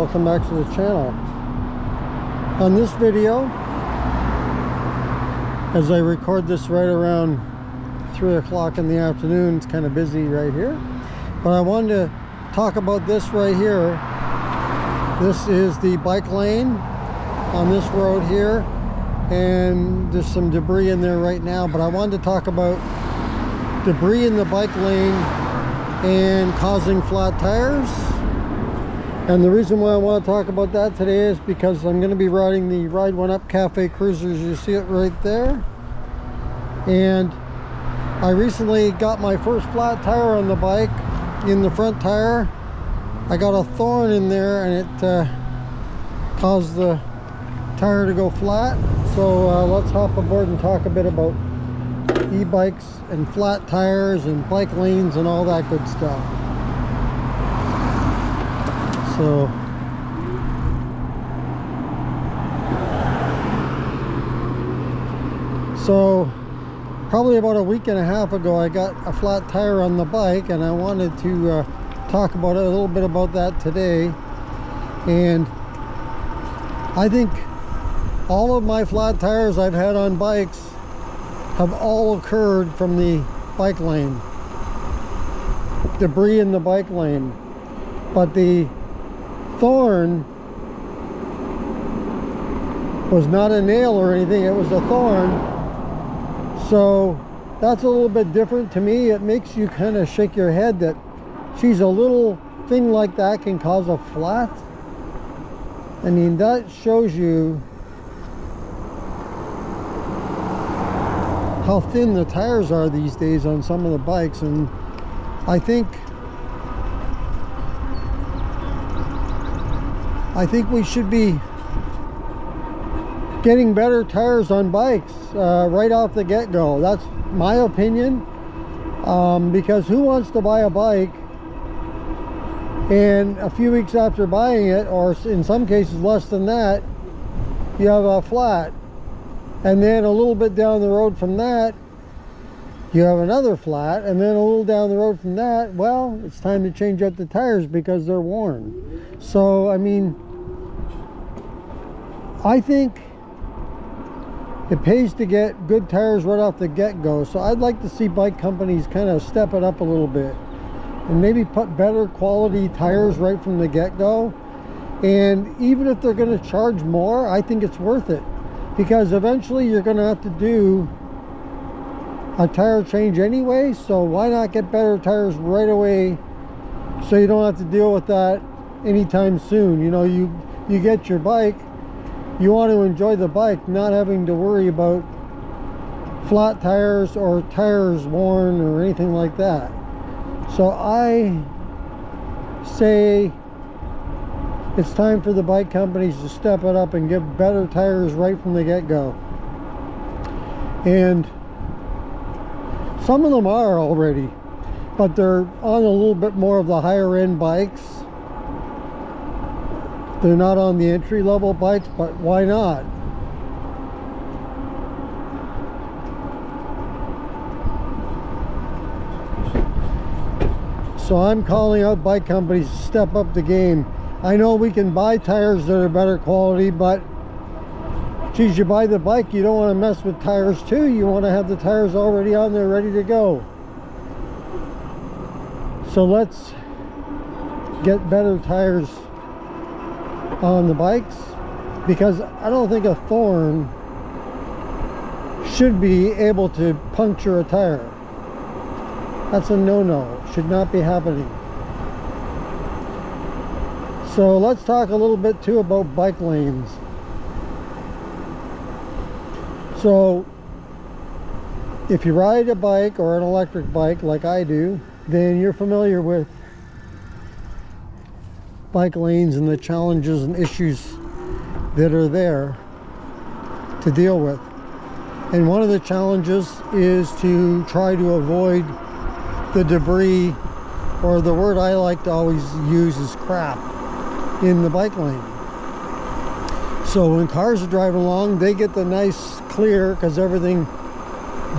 welcome back to the channel. On this video, as I record this right around 3 o'clock in the afternoon, it's kind of busy right here, but I wanted to talk about this right here. This is the bike lane on this road here, and there's some debris in there right now, but I wanted to talk about debris in the bike lane and causing flat tires. And the reason why I want to talk about that today is because I'm going to be riding the Ride One Up Cafe Cruisers. You see it right there. And I recently got my first flat tire on the bike, in the front tire. I got a thorn in there and it caused the tire to go flat. So let's hop aboard and talk a bit about e-bikes and flat tires and bike lanes and all that good stuff. So probably about a week and a half ago, I got a flat tire on the bike, and I wanted to talk about it, a little bit about that today. And I think all of my flat tires I've had on bikes have all occurred from the bike lane, debris in the bike lane. But the thorn was not a nail or anything, it was a thorn. So that's a little bit different to me. It makes you kind of shake your head that, geez, a little thing like that can cause a flat. I mean, that shows you how thin the tires are these days on some of the bikes. And I think we should be getting better tires on bikes right off the get-go. That's my opinion, because who wants to buy a bike and a few weeks after buying it, or in some cases less than that, you have a flat, and then a little bit down the road from that you have another flat, and then a little down the road from that, well, it's time to change out the tires because they're worn. So I mean, I think it pays to get good tires right off the get-go. So I'd like to see bike companies kind of step it up a little bit and maybe put better quality tires right from the get-go. And even if they're going to charge more, I think it's worth it, because eventually you're going to have to do a tire change anyway. So why not get better tires right away so you don't have to deal with that anytime soon? You know, you get your bike, you want to enjoy the bike, not having to worry about flat tires or tires worn or anything like that. So I say it's time for the bike companies to step it up and give better tires right from the get-go. And some of them are already, but they're on a little bit more of the higher end bikes. They're not on the entry-level bikes, but why not? So I'm calling out bike companies to step up the game. I know we can buy tires that are better quality, but geez, you buy the bike, you don't want to mess with tires too. You want to have the tires already on there ready to go. So let's get better tires on the bikes, because I don't think a thorn should be able to puncture a tire. That's a no-no. Should not be happening. So let's talk a little bit too about bike lanes. So if you ride a bike or an electric bike like I do, then you're familiar with bike lanes and the challenges and issues that are there to deal with. And one of the challenges is to try to avoid the debris, or the word I like to always use is crap, in the bike lane. So when cars are driving along, they get the nice clear because everything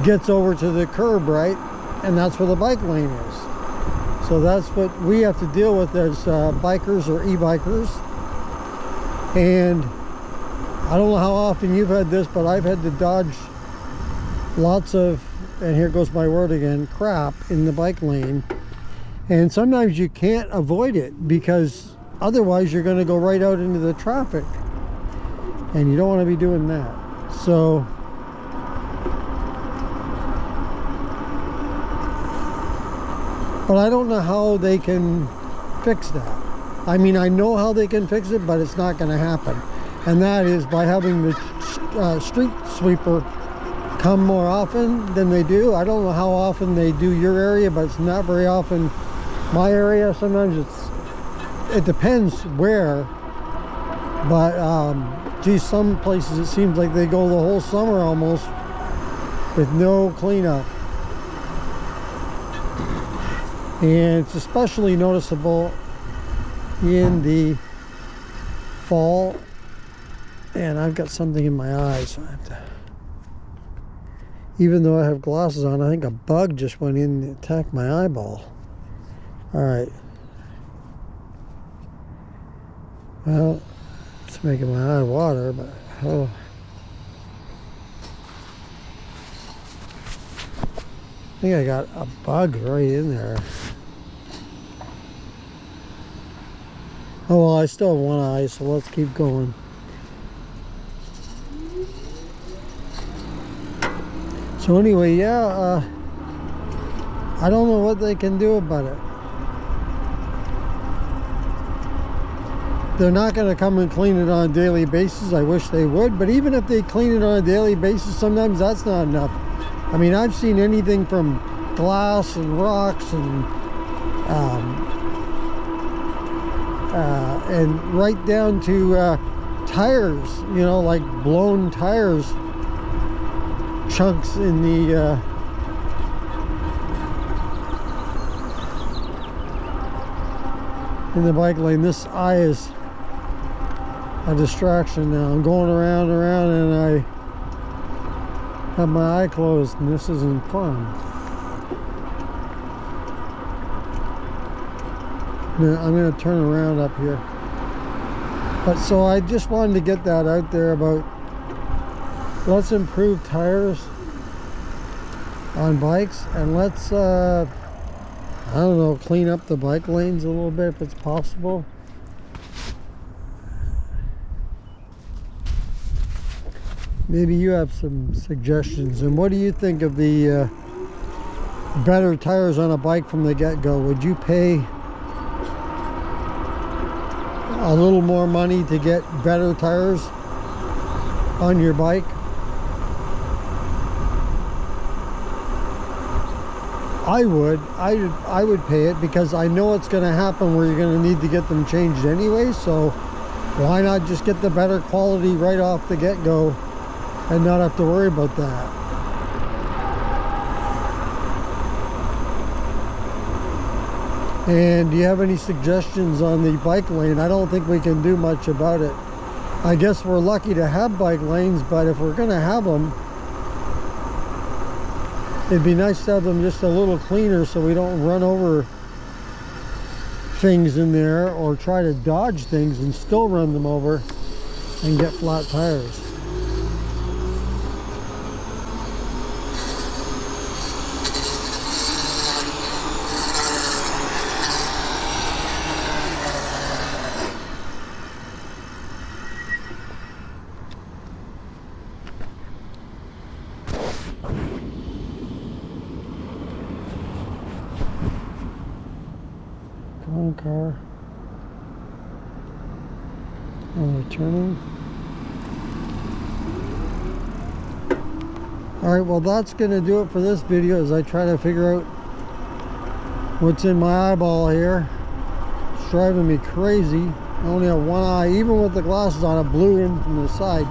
gets over to the curb, right? And that's where the bike lane is. So that's what we have to deal with as bikers or e-bikers. And I don't know how often you've had this, but I've had to dodge lots of, and here goes my word again, crap in the bike lane. And sometimes you can't avoid it because otherwise you're going to go right out into the traffic. And you don't want to be doing that. So but I don't know how they can fix that. I mean, I know how they can fix it, but it's not going to happen. And that is by having the street sweeper come more often than they do. I don't know how often they do your area, but it's not very often my area. Sometimes it depends where. But geez, some places it seems like they go the whole summer almost with no cleanup. And it's especially noticeable in the fall. And I've got something in my eyes, so I have to, even though I have glasses on, I think a bug just went in and attacked my eyeball. All right. Well, it's making my eye water, but oh. I think I got a bug right in there. Oh well, I still have one eye, so let's keep going. So anyway, yeah, I don't know what they can do about it. They're not going to come and clean it on a daily basis. I wish they would, but even if they clean it on a daily basis, sometimes that's not enough. I mean, I've seen anything from glass and rocks and right down to tires, you know, like blown tires, chunks in the bike lane. This eye is a distraction now. I'm going around and I have my eye closed, and this isn't fun. I'm going to turn around up here. But so I just wanted to get that out there about let's improve tires on bikes, and let's I don't know, clean up the bike lanes a little bit if it's possible. Maybe you have some suggestions. And what do you think of the better tires on a bike from the get-go? Would you pay a little more money to get better tires on your bike? I would pay it, because I know it's going to happen where you're going to need to get them changed anyway. So why not just get the better quality right off the get-go and not have to worry about that? And do you have any suggestions on the bike lane? I don't think we can do much about it. I guess we're lucky to have bike lanes, but if we're going to have them, it'd be nice to have them just a little cleaner so we don't run over things in there or try to dodge things and still run them over and get flat tires. Come on, car. And we're turning. Alright, well that's going to do it for this video as I try to figure out what's in my eyeball here. It's driving me crazy. I only have one eye. Even with the glasses on, it blew in from the side.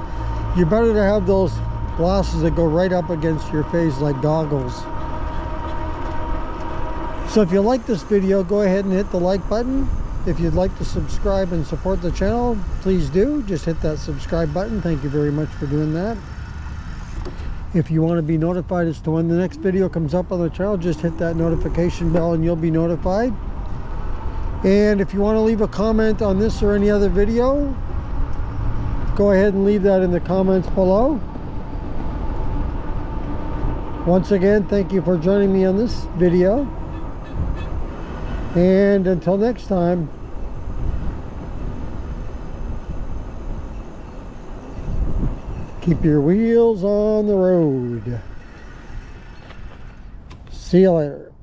You're better to have those glasses that go right up against your face like goggles. So if you like this video, go ahead and hit the like button. If you'd like to subscribe and support the channel, please do. Just hit that subscribe button. Thank you very much for doing that. If you want to be notified as to when the next video comes up on the channel, just hit that notification bell and you'll be notified. And if you want to leave a comment on this or any other video, go ahead and leave that in the comments below. Once again, thank you for joining me on this video. And until next time, keep your wheels on the road. See you later.